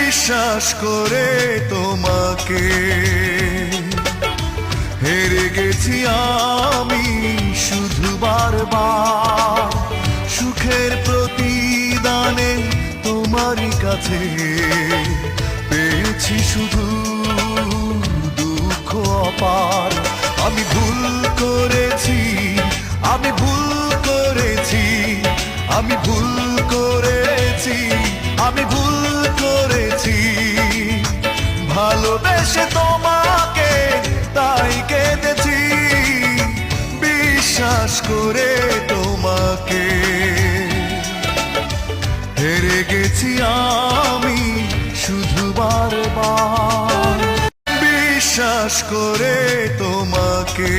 বিশ্বাস করে তোমাকে হেরে গেছি আমি শুধু বারবার সুখের প্রতিদানে তোমারই কাছে পেয়েছি শুধু দুঃখ অপার। আমি ভুল করেছি, আমি ভুল করেছি, আমি ভুল করেছি, আমি ভুল করেছি ভালোবেসে তোমাকে, তাই কেঁদেছি বিশ্বাস করে তোমাকে হেরে গেছি আমি শুধু বারবার বিশ্বাস করে তোমাকে।